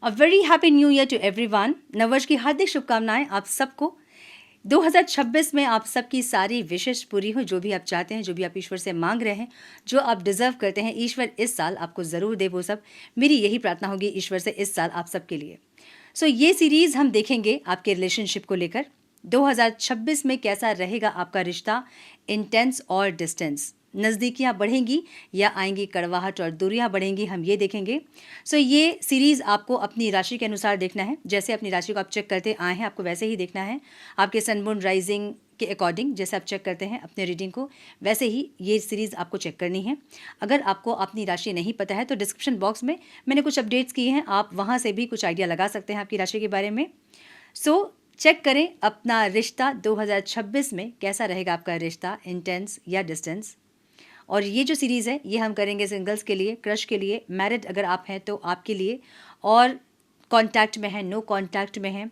A very happy new year to everyone. नववर्ष की हार्दिक शुभकामनाएं आप सबको। 2026 में आप सबकी सारी विशेष पूरी हो। जो भी आप चाहते हैं, जो भी आप ईश्वर से मांग रहे हैं, जो आप डिजर्व करते हैं, ईश्वर इस साल आपको ज़रूर दे वो सब। मेरी यही प्रार्थना होगी ईश्वर से इस साल आप सबके लिए। ये सीरीज़ हम देखेंगे आपके रिलेशनशिप को लेकर। 2026 में कैसा रहेगा आपका रिश्ता, इंटेंस और डिस्टेंस। नज़दीकियाँ बढ़ेंगी या आएंगी कड़वाहट और दूरियाँ बढ़ेंगी, हम ये देखेंगे। ये सीरीज़ आपको अपनी राशि के अनुसार देखना है। जैसे अपनी राशि को आप चेक करते आए हैं, आपको वैसे ही देखना है। आपके सन मून राइजिंग के अकॉर्डिंग जैसे आप चेक करते हैं अपने रीडिंग को, वैसे ही ये सीरीज़ आपको चेक करनी है। अगर आपको अपनी राशि नहीं पता है तो डिस्क्रिप्शन बॉक्स में मैंने कुछ अपडेट्स किए हैं, आप वहाँ से भी कुछ आइडिया लगा सकते हैं आपकी राशि के बारे में। चेक करें अपना रिश्ता 2026 में कैसा रहेगा आपका रिश्ता, इंटेंस या डिस्टेंस। और ये जो सीरीज़ है ये हम करेंगे सिंगल्स के लिए, क्रश के लिए, मैरिड अगर आप हैं तो आपके लिए, और कांटेक्ट में है, नो कांटेक्ट में है,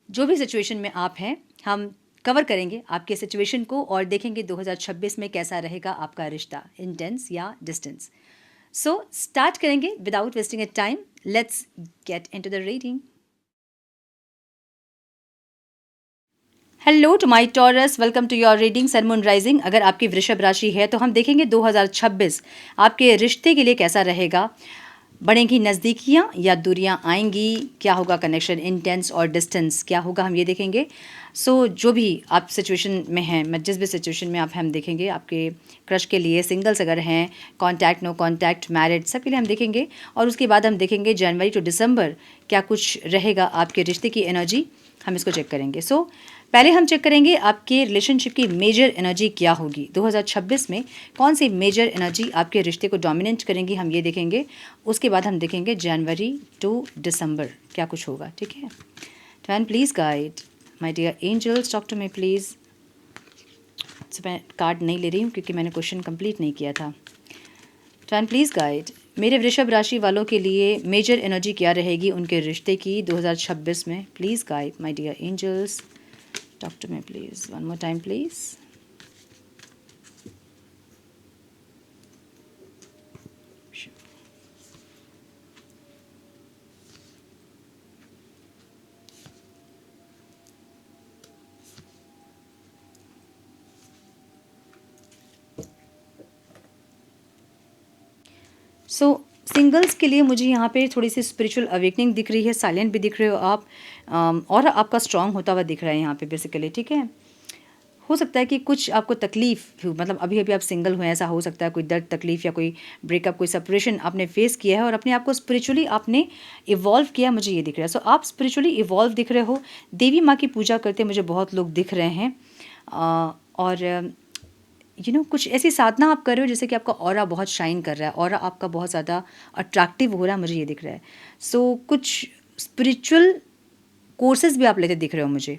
जो भी सिचुएशन में आप हैं हम कवर करेंगे आपके सिचुएशन को और देखेंगे 2026 में कैसा रहेगा आपका रिश्ता, इंटेंस या डिस्टेंस। स्टार्ट करेंगे without wasting a time. Let's get into the reading. Hello to my Taurus, welcome to your reading sun moon rising. अगर आपकी वृषभ राशि है तो हम देखेंगे 2026 आपके रिश्ते के लिए कैसा रहेगा। बढ़ेंगी नज़दीकियाँ या दूरियाँ आएंगी, क्या होगा कनेक्शन, इंटेंस और डिस्टेंस क्या होगा, हम ये देखेंगे। जो भी आप सिचुएशन में हैं, मैं जिस भी सिचुएशन में आप हैं हम देखेंगे। आपके क्रश के लिए, सिंगल्स अगर हैं, कांटेक्ट, नो कांटेक्ट, मैरिड, सबके लिए हम देखेंगे। और उसके बाद हम देखेंगे जनवरी टू दिसंबर क्या कुछ रहेगा आपके रिश्ते की एनर्जी, हम इसको चेक करेंगे। पहले हम चेक करेंगे आपके रिलेशनशिप की मेजर एनर्जी क्या होगी 2026 में। कौन सी मेजर एनर्जी आपके रिश्ते को डोमिनेट करेंगी, हम ये देखेंगे। उसके बाद हम देखेंगे जनवरी टू दिसंबर क्या कुछ होगा, ठीक है। ट्वेन please guide my dear angels, talk to me please. मैं कार्ड नहीं ले रही हूँ क्योंकि मैंने क्वेश्चन कंप्लीट नहीं किया था। ट्वेन प्लीज़ गाइड मेरे वृषभ राशि वालों के लिए मेजर एनर्जी क्या रहेगी उनके रिश्ते की 2026 में। Please guide my dear angels, talk to me please, one more time please. Singles के लिए मुझे यहाँ पे थोड़ी सी स्पिरिचुअल अवेकनिंग दिख रही है, साइलेंट भी दिख रहे हो आप, और आपका स्ट्रांग होता हुआ दिख रहा है यहाँ पे बेसिकली, ठीक है। हो सकता है कि कुछ आपको तकलीफ, मतलब अभी अभी आप सिंगल हुए, ऐसा हो सकता है कोई दर्द, तकलीफ या कोई ब्रेकअप, कोई सेपरेशन आपने फेस किया है और अपने आप को स्पिरिचुअली आपने इवॉल्व किया, मुझे ये दिख रहा है। आप स्पिरिचुअली इवॉल्व दिख रहे हो। देवी माँ की पूजा करते मुझे बहुत लोग दिख रहे हैं, और कुछ ऐसी साधना आप कर रहे हो जैसे कि आपका ऑरा बहुत शाइन कर रहा है, ऑरा आपका बहुत ज़्यादा अट्रैक्टिव हो रहा है, मुझे ये दिख रहा है। कुछ स्पिरिचुअल कोर्सेज भी आप लेते दिख रहे हो मुझे।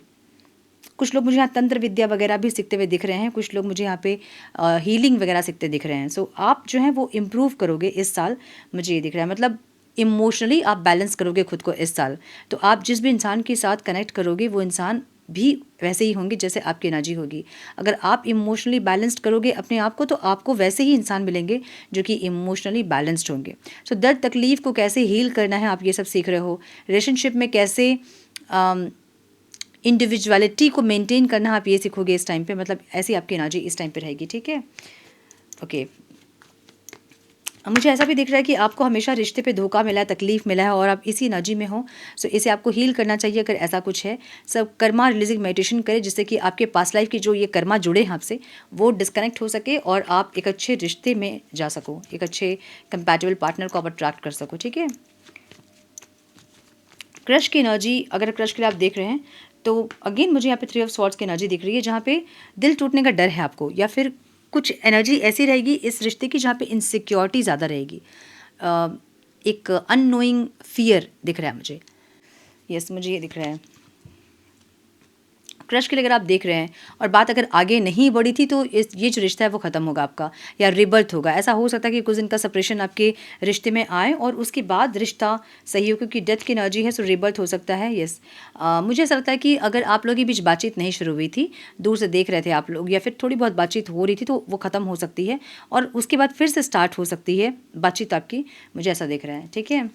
कुछ लोग मुझे यहाँ तंत्र विद्या वगैरह भी सीखते हुए दिख रहे हैं, कुछ लोग मुझे यहाँ पे हीलिंग वगैरह सीखते दिख रहे हैं। आप जो हैं वो इम्प्रूव करोगे इस साल, मुझे ये दिख रहा है। मतलब इमोशनली आप बैलेंस करोगे खुद को इस साल। तो आप जिस भी इंसान के साथ कनेक्ट करोगे वो इंसान भी वैसे ही होंगे जैसे आपकी एनर्जी होगी। अगर आप इमोशनली बैलेंस्ड करोगे अपने आप को तो आपको वैसे ही इंसान मिलेंगे जो कि इमोशनली बैलेंस्ड होंगे। दर्द तकलीफ़ को कैसे हील करना है आप ये सब सीख रहे हो। रिलेशनशिप में कैसे इंडिविजुअलिटी को मेंटेन करना आप ये सीखोगे इस टाइम पे। मतलब ऐसी आपकी एनर्जी इस टाइम पे रहेगी, ठीक है। ओके, मुझे ऐसा भी दिख रहा है कि आपको हमेशा रिश्ते पे धोखा मिला है, तकलीफ मिला है और आप इसी एनर्जी में हो। इसे आपको हील करना चाहिए अगर ऐसा कुछ है। कर्मा रिलीजिंग मेडिटेशन करें जिससे कि आपके पास्ट लाइफ की जो ये कर्मा जुड़े हैं आपसे वो डिस्कनेक्ट हो सके और आप एक अच्छे रिश्ते में जा सको, एक अच्छे कंपैटिबल पार्टनर को आप अट्रैक्ट कर सको, ठीक है। क्रश की एनर्जी, अगर क्रश के लिए आप देख रहे हैं तो अगेन मुझे यहाँ पे 3 ऑफ स्वॉर्ड्स की एनर्जी दिख रही है जहाँ पे दिल टूटने का डर है आपको, या फिर कुछ एनर्जी ऐसी रहेगी इस रिश्ते की जहाँ पे इनसिक्योरिटी ज़्यादा रहेगी। एक अननोइंग फियर दिख रहा है मुझे। यस, मुझे ये दिख रहा है। क्रश के लिए अगर आप देख रहे हैं और बात अगर आगे नहीं बढ़ी थी तो ये जो रिश्ता है वो ख़त्म होगा आपका, या रिबर्थ होगा। ऐसा हो सकता है कि कुछ दिन का सेपरेशन आपके रिश्ते में आए और उसके बाद रिश्ता सही हो, क्योंकि डेथ की एनर्जी है, रिबर्थ हो सकता है। यस, मुझे ऐसा लगता है कि अगर आप लोगों के बीच बातचीत नहीं शुरू हुई थी, दूर से देख रहे थे आप लोग, या फिर थोड़ी बहुत बातचीत हो रही थी तो वो ख़त्म हो सकती है और उसके बाद फिर से स्टार्ट हो सकती है बातचीत आपकी, मुझे ऐसा दिख रहा है, ठीक है।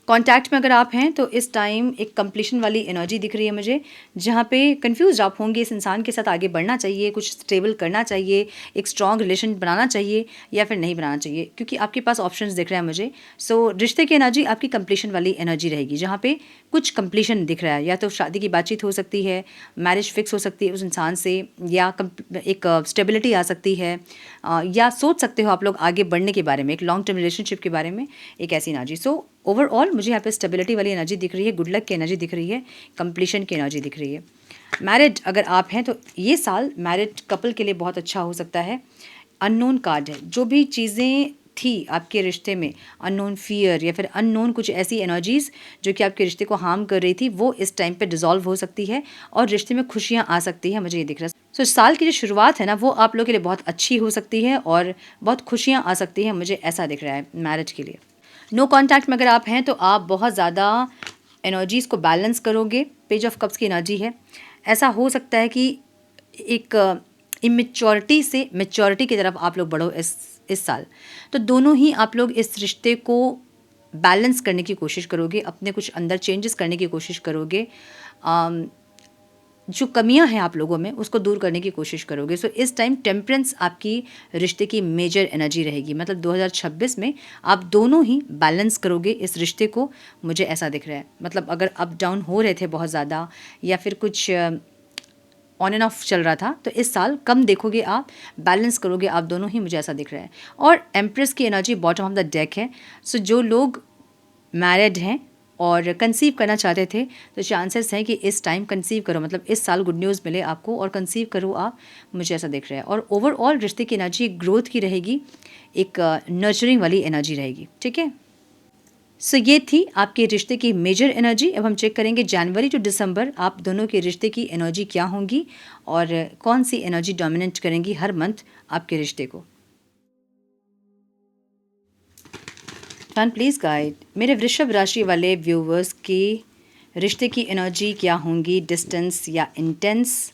कांटेक्ट में अगर आप हैं तो इस टाइम एक कंप्लीशन वाली एनर्जी दिख रही है मुझे, जहाँ पे कंफ्यूज आप होंगे, इस इंसान के साथ आगे बढ़ना चाहिए, कुछ स्टेबल करना चाहिए, एक स्ट्रॉन्ग रिलेशन बनाना चाहिए या फिर नहीं बनाना चाहिए, क्योंकि आपके पास ऑप्शंस दिख रहे हैं मुझे। सो रिश्ते की एनर्जी आपकी कंप्लीशन वाली एनर्जी रहेगी, जहाँ पे कुछ कंप्लीशन दिख रहा है, या तो शादी की बातचीत हो सकती है, मैरिज फिक्स हो सकती है उस इंसान से, या एक स्टेबिलिटी आ सकती है, या सोच सकते हो आप लोग आगे बढ़ने के बारे में, एक लॉन्ग टर्म रिलेशनशिप के बारे में, एक ऐसी एनर्जी। सो ओवरऑल मुझे यहाँ पे स्टेबिलिटी वाली एनर्जी दिख रही है, गुड लक की एनर्जी दिख रही है, कंप्लीशन की एनर्जी दिख रही है। मैरिड अगर आप हैं तो ये साल मैरिड कपल के लिए बहुत अच्छा हो सकता है। अननोन कार्ड है, जो भी चीज़ें थी आपके रिश्ते में, अननोन फियर या फिर अननोन कुछ ऐसी एनर्जीज़ जो कि आपके रिश्ते को हार्म कर रही थी, वो इस टाइम पे डिसॉल्व हो सकती है और रिश्ते में खुशियाँ आ सकती हैं, मुझे ये दिख रहा है। सो साल की जो शुरुआत है ना, वो आप लोगों के लिए बहुत अच्छी हो सकती है और बहुत खुशियाँ आ सकती हैं, मुझे ऐसा दिख रहा है मैरिज के लिए। नो कॉन्टैक्ट में अगर आप हैं तो आप बहुत ज़्यादा एनर्जीज़ को बैलेंस करोगे। पेज ऑफ कप्स की एनर्जी है, ऐसा हो सकता है कि एक इमेच्योरिटी से मैच्योरिटी की तरफ आप लोग बढ़ो इस साल। तो दोनों ही आप लोग इस रिश्ते को बैलेंस करने की कोशिश करोगे, अपने कुछ अंदर चेंजेस करने की कोशिश करोगे, जो कमियां हैं आप लोगों में उसको दूर करने की कोशिश करोगे। सो इस टाइम टेम्परेंस आपकी रिश्ते की मेजर एनर्जी रहेगी, मतलब 2026 में आप दोनों ही बैलेंस करोगे इस रिश्ते को, मुझे ऐसा दिख रहा है। मतलब अगर अप डाउन हो रहे थे बहुत ज़्यादा या फिर कुछ ऑन एंड ऑफ चल रहा था, तो इस साल कम देखोगे आप, बैलेंस करोगे आप दोनों ही, मुझे ऐसा दिख रहा है। और एम्प्रेस की energy bottom of the deck है। सो जो लोग मैरिड हैं और कंसीव करना चाहते थे, तो चांसेस हैं कि इस टाइम कंसीव करो, मतलब इस साल गुड न्यूज़ मिले आपको और कंसीव करो आप, मुझे ऐसा दिख रहा है। और ओवरऑल रिश्ते की एनर्जी ग्रोथ की रहेगी, एक नर्चरिंग वाली एनर्जी रहेगी, ठीक है। सो ये थी आपके रिश्ते की मेजर एनर्जी। अब हम चेक करेंगे जनवरी टू दिसंबर आप दोनों के रिश्ते की एनर्जी क्या होंगी और कौन सी एनर्जी डोमिनेट करेंगी हर मंथ आपके रिश्ते को। वन प्लीज़ गाइड मेरे वृषभ राशि वाले व्यूवर्स की रिश्ते की एनर्जी क्या होंगी, डिस्टेंस या इंटेंस,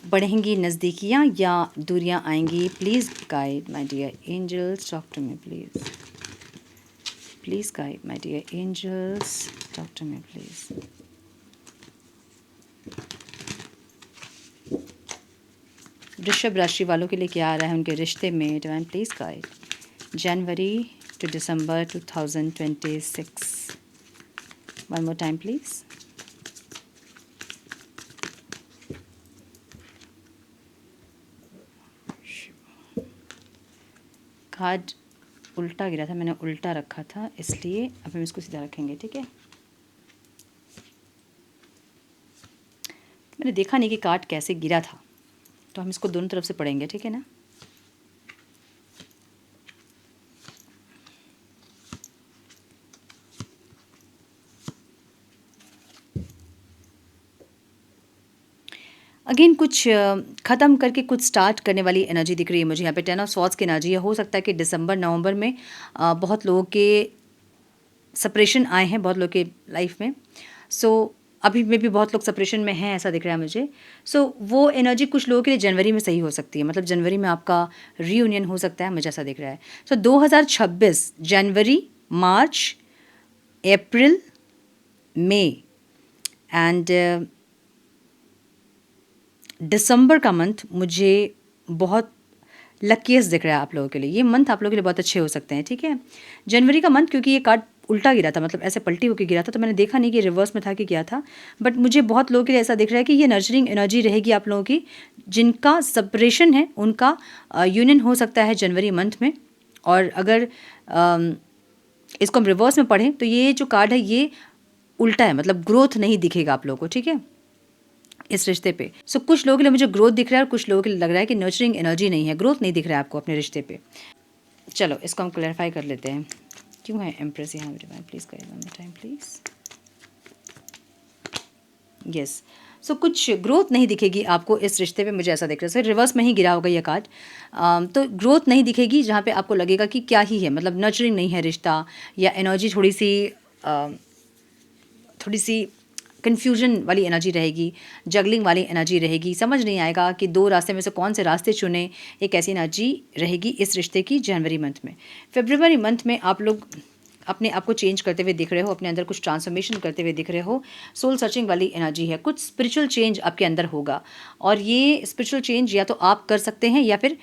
बढ़ेंगी नज़दीकियाँ या दूरियाँ आएंगी। Please guide my dear angels, talk to me please, please guide my dear angels, talk to me please. वृषभ राशि वालों के लिए क्या आ रहा है उनके रिश्ते में, divine please guide January to December 2026. One more time, please. Card उल्टा गिरा था, मैंने उल्टा रखा था, इसलिए अब हम इसको सीधा रखेंगे, ठीक है। मैंने देखा नहीं कि कार्ड कैसे गिरा था, तो हम इसको दोनों तरफ से पढ़ेंगे, ठीक है ना। अगेन कुछ ख़त्म करके कुछ स्टार्ट करने वाली एनर्जी दिख रही है मुझे यहाँ पे। 10 ऑफ स्वॉर्ड्स की एनर्जी है। हो सकता है कि दिसंबर नवंबर में बहुत लोगों के सेपरेशन आए हैं, बहुत लोगों के लाइफ में। सो अभी में भी बहुत लोग सेपरेशन में हैं, ऐसा दिख रहा है मुझे। सो वो एनर्जी कुछ लोगों के लिए जनवरी में सही हो सकती है, मतलब जनवरी में आपका रीयूनियन हो सकता है, मुझे ऐसा दिख रहा है। सो 2026 जनवरी, मार्च, अप्रैल, मई एंड दिसंबर का मंथ मुझे बहुत लकीस्ट दिख रहा है आप लोगों के लिए। ये मंथ आप लोगों के लिए बहुत अच्छे हो सकते हैं, ठीक है। जनवरी का मंथ, क्योंकि ये कार्ड उल्टा गिरा था, मतलब ऐसे पलटी होकर गिरा था, तो मैंने देखा नहीं कि रिवर्स में था कि क्या था, बट मुझे बहुत लोगों के लिए ऐसा दिख रहा है कि ये नर्चरिंग एनर्जी रहेगी आप लोगों की। जिनका सेपरेशन है उनका यूनियन हो सकता है जनवरी मंथ में। और अगर इसको हम रिवर्स में पढ़ें तो ये जो कार्ड है ये उल्टा है, मतलब ग्रोथ नहीं दिखेगा आप लोगों को, ठीक है, इस रिश्ते पे। सो कुछ लोगों के लिए मुझे ग्रोथ दिख रहा है और कुछ लोगों के लिए लग रहा है कि नर्चरिंग एनर्जी नहीं है, ग्रोथ नहीं दिख रहा है आपको अपने रिश्ते पे। चलो इसको हम क्लैरिफाई कर लेते हैं, क्यों है एम्प्रेस यहाँ पे, प्लीज़ करिए one more time please. Yes, so कुछ ग्रोथ नहीं दिखेगी आपको इस रिश्ते पे, मुझे ऐसा दिख रहा है। सर रिवर्स में ही गिरा होगा ये कार्ड, तो ग्रोथ नहीं दिखेगी जहाँ पे आपको लगेगा कि क्या ही है, मतलब नर्चरिंग नहीं है रिश्ता, या एनर्जी थोड़ी सी कन्फ्यूजन वाली एनर्जी रहेगी, जगलिंग वाली एनर्जी रहेगी, समझ नहीं आएगा कि दो रास्ते में से कौन से रास्ते चुने। एक ऐसी एनर्जी रहेगी इस रिश्ते की जनवरी मंथ में। फरवरी मंथ में आप लोग अपने आप को चेंज करते हुए दिख रहे हो, अपने अंदर कुछ ट्रांसफॉर्मेशन करते हुए दिख रहे हो। सोल सर्चिंग वाली एनर्जी है, कुछ स्पिरिचुअल चेंज आपके अंदर होगा और ये स्पिरिचुअल चेंज या तो आप कर सकते हैं या फिर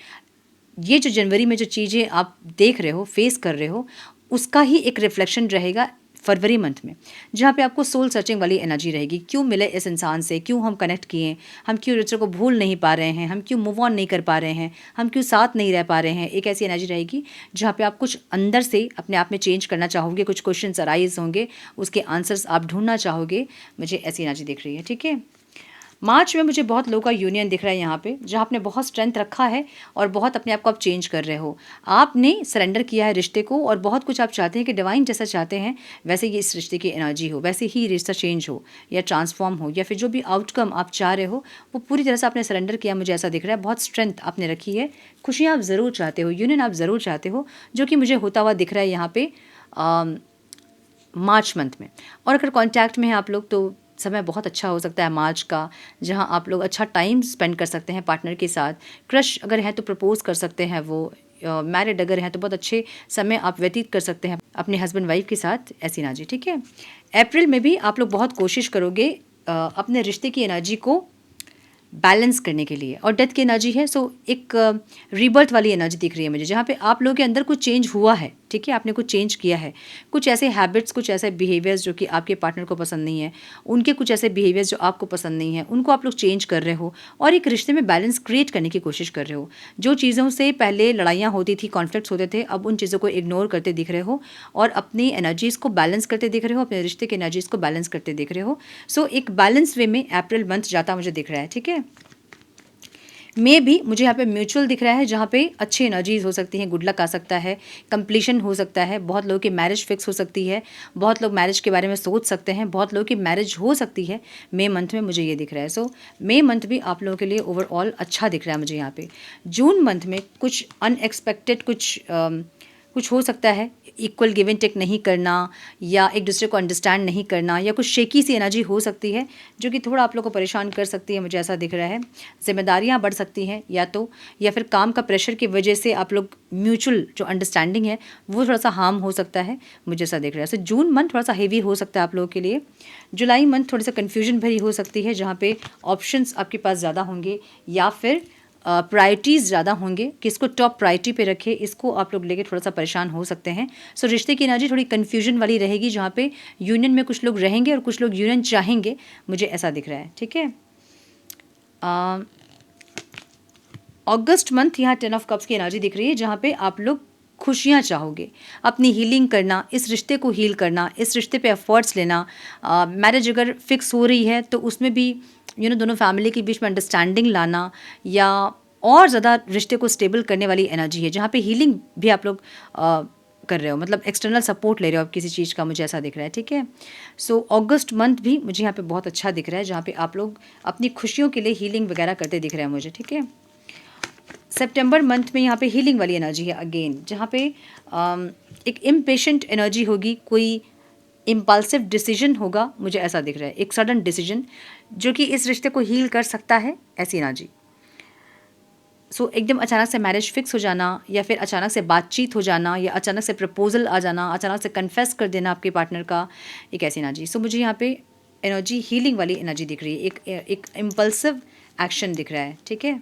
ये जो जनवरी में जो चीज़ें आप देख रहे हो, फेस कर रहे हो, उसका ही एक रिफ्लेक्शन रहेगा फरवरी मंथ में, जहाँ पे आपको सोल सर्चिंग वाली एनर्जी रहेगी। क्यों मिले इस इंसान से, क्यों हम कनेक्ट किए, हम क्यों रिश्ते को भूल नहीं पा रहे हैं, हम क्यों मूव ऑन नहीं कर पा रहे हैं, हम क्यों साथ नहीं रह पा रहे हैं। एक ऐसी एनर्जी रहेगी जहाँ पे आप कुछ अंदर से अपने आप में चेंज करना चाहोगे, कुछ क्वेश्चंस अराइज होंगे, उसके आंसर्स आप ढूंढना चाहोगे। मुझे ऐसी एनर्जी दिख रही है, ठीक है। मार्च में मुझे बहुत लोगों का यूनियन दिख रहा है यहाँ पे, जहाँ आपने बहुत स्ट्रेंथ रखा है और बहुत अपने आप को आप चेंज कर रहे हो। आपने सरेंडर किया है रिश्ते को और बहुत कुछ आप चाहते हैं कि डिवाइन जैसा चाहते हैं वैसे ही इस रिश्ते की एनर्जी हो, वैसे ही रिश्ता चेंज हो या ट्रांसफॉर्म हो, या फिर जो भी आउटकम आप चाह रहे हो वो पूरी तरह से आपने सरेंडर किया, मुझे ऐसा दिख रहा है। बहुत स्ट्रेंथ आपने रखी है, खुशियाँ आप ज़रूर चाहते हो, यूनियन आप ज़रूर चाहते हो, जो कि मुझे होता हुआ दिख रहा है यहाँ पे मार्च मंथ में। और अगर कॉन्टैक्ट में हैं आप लोग तो समय बहुत अच्छा हो सकता है मार्च का, जहां आप लोग अच्छा टाइम स्पेंड कर सकते हैं पार्टनर के साथ। क्रश अगर है तो प्रपोज कर सकते हैं वो, मैरिड अगर हैं तो बहुत अच्छे समय आप व्यतीत कर सकते हैं अपने हस्बैंड वाइफ के साथ, ऐसी एनर्जी, ठीक है। अप्रैल में भी आप लोग बहुत कोशिश करोगे अपने रिश्ते की एनर्जी को बैलेंस करने के लिए। और डेथ की एनर्जी है, सो एक रीबर्थ वाली एनर्जी दिख रही है मुझे, जहाँ पे आप लोगों के अंदर कुछ चेंज हुआ है, ठीक है। आपने कुछ चेंज किया है, कुछ ऐसे हैबिट्स, कुछ ऐसे बिहेवियर्स जो कि आपके पार्टनर को पसंद नहीं है, उनके कुछ ऐसे बिहेवियर्स जो आपको पसंद नहीं है, उनको आप लोग चेंज कर रहे हो और एक रिश्ते में बैलेंस क्रिएट करने की कोशिश कर रहे हो। जो चीज़ों से पहले लड़ाइयाँ होती थी, कॉन्फ्लिक्ट्स होते थे, अब उन चीज़ों को इग्नोर करते दिख रहे हो और अपनी एनर्जीज़ को बैलेंस करते दिख रहे हो, अपने रिश्ते की एनर्जीज़ को बैलेंस करते दिख रहे हो। सो एक बैलेंस वे में अप्रैल मंथ जाता मुझे दिख रहा है, ठीक है। में भी मुझे यहाँ पे म्यूचुअल दिख रहा है, जहाँ पे अच्छी एनर्जीज हो सकती हैं, गुड लक आ सकता है, कंप्लीशन हो सकता है, बहुत लोगों की मैरिज फिक्स हो सकती है, बहुत लोग मैरिज के बारे में सोच सकते हैं, बहुत लोगों की मैरिज हो सकती है मई मंथ में, मुझे ये दिख रहा है। सो मई मंथ भी आप लोगों के लिए ओवरऑल अच्छा दिख रहा है मुझे यहाँ पे। जून मंथ में कुछ अनएक्सपेक्टेड कुछ हो सकता है, इक्वल गिव एंड टेक नहीं करना या एक दूसरे को अंडरस्टैंड नहीं करना, या कुछ शेकी सी एनर्जी हो सकती है जो कि थोड़ा आप लोग को परेशान कर सकती है, मुझे ऐसा दिख रहा है। जिम्मेदारियां बढ़ सकती हैं या फिर काम का प्रेशर की वजह से आप लोग म्यूचुअल जो अंडरस्टैंडिंग है वो थोड़ा सा हार्म हो सकता है, मुझे ऐसा दिख रहा है। सो जून मंथ थोड़ा सा हेवी हो सकता है आप लोगों के लिए। जुलाई मंथ थोड़ी सा कन्फ्यूजन भरी हो सकती है, जहाँ पे ऑप्शंस आपके पास ज़्यादा होंगे या फिर प्रायोरिटीज़ ज़्यादा होंगे, किसको टॉप प्रायोरिटी पे रखे, इसको आप लोग लेके थोड़ा सा परेशान हो सकते हैं। सो रिश्ते की एनर्जी थोड़ी कन्फ्यूजन वाली रहेगी, जहाँ पे यूनियन में कुछ लोग रहेंगे और कुछ लोग यूनियन चाहेंगे, मुझे ऐसा दिख रहा है, ठीक है। अगस्त मंथ यहाँ 10 ऑफ कप्स की एनर्जी दिख रही है, जहाँ पे आप लोग खुशियाँ चाहोगे, अपनी हीलिंग करना, इस रिश्ते को हील करना, इस रिश्ते पे एफर्ट्स लेना। मैरिज अगर फिक्स हो रही है तो उसमें भी दोनों फैमिली के बीच में अंडरस्टैंडिंग लाना या और ज़्यादा रिश्ते को स्टेबल करने वाली एनर्जी है, जहाँ पे हीलिंग भी आप लोग कर रहे हो, मतलब एक्सटर्नल सपोर्ट ले रहे हो आप किसी चीज़ का, मुझे ऐसा दिख रहा है, ठीक है। सो अगस्त मंथ भी मुझे यहाँ पे बहुत अच्छा दिख रहा है, जहाँ पे आप लोग अपनी खुशियों के लिए हीलिंग वगैरह करते दिख रहे हैं मुझे, ठीक है। सितंबर मंथ में यहाँ पे हीलिंग वाली एनर्जी है अगेन, जहाँ पे एक इम्पेशेंट एनर्जी होगी, कोई इम्पल्सिव डिसीजन होगा, मुझे ऐसा दिख रहा है, एक सडन डिसीजन जो कि इस रिश्ते को हील कर सकता है, ऐसी एनर्जी। सो एकदम अचानक से मैरिज फिक्स हो जाना या फिर अचानक से बातचीत हो जाना या अचानक से प्रपोजल आ जाना, अचानक से कन्फेस कर देना आपके पार्टनर का, एक ऐसी एनर्जी। सो मुझे यहाँ पे एनर्जी हीलिंग वाली एनर्जी दिख रही है, एक इम्पल्सिव एक्शन दिख रहा है, ठीक है।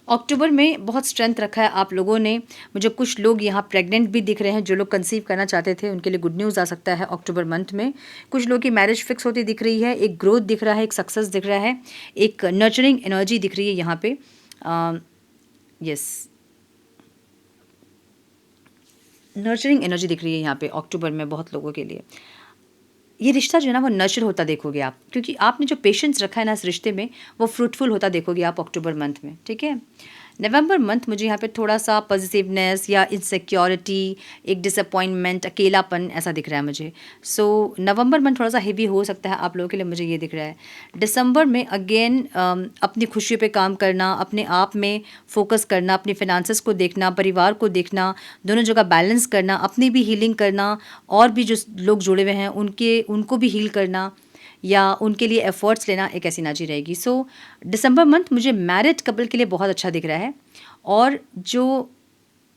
अक्टूबर में बहुत स्ट्रेंथ रखा है आप लोगों ने, मुझे कुछ लोग यहाँ प्रेग्नेंट भी दिख रहे हैं, जो लोग कंसीव करना चाहते थे उनके लिए गुड न्यूज़ आ सकता है अक्टूबर मंथ में। कुछ लोगों की मैरिज फिक्स होती दिख रही है, एक ग्रोथ दिख रहा है, एक सक्सेस दिख रहा है, एक नर्चरिंग एनर्जी दिख रही है यहाँ पे। यस, नर्चरिंग एनर्जी दिख रही है यहाँ पे अक्टूबर में बहुत लोगों के लिए। ये रिश्ता जो है ना वो नर्चर होता देखोगे आप, क्योंकि आपने जो पेशेंस रखा है ना इस रिश्ते में, वो फ्रूटफुल होता देखोगे आप अक्टूबर मंथ में, ठीक है। नवंबर मंथ मुझे यहाँ पे थोड़ा सा पॉजिटिवनेस या इनसिक्योरिटी, एक डिसअपॉइंटमेंट, अकेलापन ऐसा दिख रहा है मुझे। सो नवंबर मंथ थोड़ा सा हेवी हो सकता है आप लोगों के लिए, मुझे ये दिख रहा है। दिसंबर में अगेन अपनी खुशियों पे काम करना, अपने आप में फोकस करना, अपनी फिनांसेस को देखना, परिवार को देखना, दोनों जगह बैलेंस करना, अपनी भी हीलिंग करना और भी जो लोग जुड़े हुए हैं उनको भी हील करना या उनके लिए एफर्ट्स लेना, एक ऐसी एनर्जी रहेगी। सो दिसंबर मंथ मुझे मैरिड कपल के लिए बहुत अच्छा दिख रहा है। और जो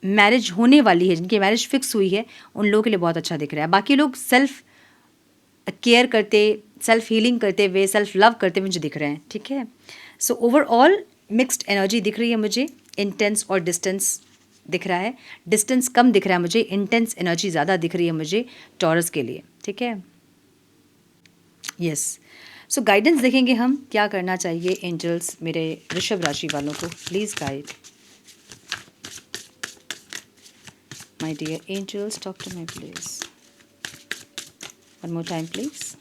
मैरिज होने वाली है, जिनकी मैरिज फिक्स हुई है, उन लोगों के लिए बहुत अच्छा दिख रहा है। बाकी लोग सेल्फ केयर करते, सेल्फ हीलिंग करते हुए, सेल्फ लव करते हुए मुझे दिख रहे हैं, ठीक है। सो ओवरऑल मिक्स्ड एनर्जी दिख रही है मुझे। इंटेंस और डिस्टेंस दिख रहा है, डिस्टेंस कम दिख रहा है मुझे, इंटेंस एनर्जी ज़्यादा दिख रही है मुझे टॉरस के लिए, ठीक है। यस, सो गाइडेंस देखेंगे हम, क्या करना चाहिए एंजल्स मेरे वृषभ राशि वालों को, please guide my dear angels, talk to me please, one more time please.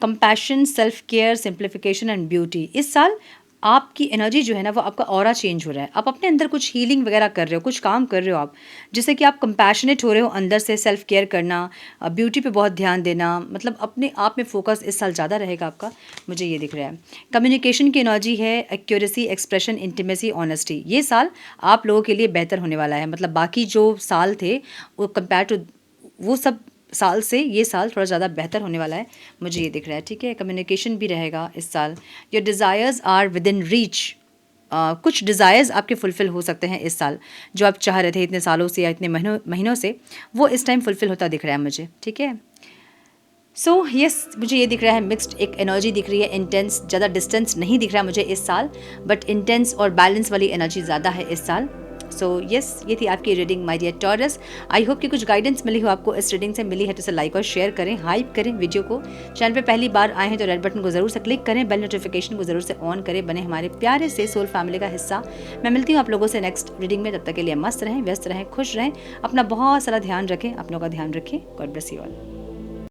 Compassion, self care, simplification and beauty. इस साल आपकी एनर्जी जो है ना, वो आपका ऑरा चेंज हो रहा है। आप अपने अंदर कुछ हीलिंग वगैरह कर रहे हो, कुछ काम कर रहे हो आप, जिससे कि आप कंपैशनेट हो रहे हो अंदर से, सेल्फ केयर करना, ब्यूटी पे बहुत ध्यान देना, मतलब अपने आप में फोकस इस साल ज़्यादा रहेगा आपका, मुझे ये दिख रहा है। कम्युनिकेशन की एनर्जी है, एक्यूरेसी, एक्सप्रेशन, इंटीमेसी, ऑनेस्टी। ये साल आप लोगों के लिए बेहतर होने वाला है। मतलब बाकी जो साल थे वो कंपेयर टू वो सब साल से ये साल थोड़ा ज़्यादा बेहतर होने वाला है, मुझे ये दिख रहा है, ठीक है। कम्युनिकेशन भी रहेगा इस साल। Your desires are within reach. कुछ डिज़ायर्स आपके फुलफ़िल हो सकते हैं इस साल, जो आप चाह रहे थे इतने सालों से या इतने महीनों से, वो इस टाइम फुलफ़िल होता दिख रहा है मुझे, ठीक है। सो यस, मुझे ये दिख रहा है मिक्स्ड एक एनर्जी दिख रही है, इंटेंस, ज़्यादा डिस्टेंस नहीं दिख रहा मुझे इस साल, बट इंटेंस और बैलेंस वाली एनर्जी ज़्यादा है इस साल। सो यस, ये थी आपकी reading my dear Taurus. I hope कि कुछ गाइडेंस मिली हो आपको, इस रीडिंग से मिली है तो इसे लाइक और शेयर करें, हाइप करें वीडियो को। चैनल पे पहली बार आए हैं तो रेड बटन को ज़रूर से क्लिक करें, बेल नोटिफिकेशन को ज़रूर से ऑन करें, बने हमारे प्यारे से सोल फैमिली का हिस्सा। मैं मिलती हूँ आप लोगों से नेक्स्ट रीडिंग में, तब तक के लिए मस्त रहें, व्यस्त रहें, खुश रहें, अपना बहुत सारा ध्यान रखें, अपनों का ध्यान रखें। God bless you all.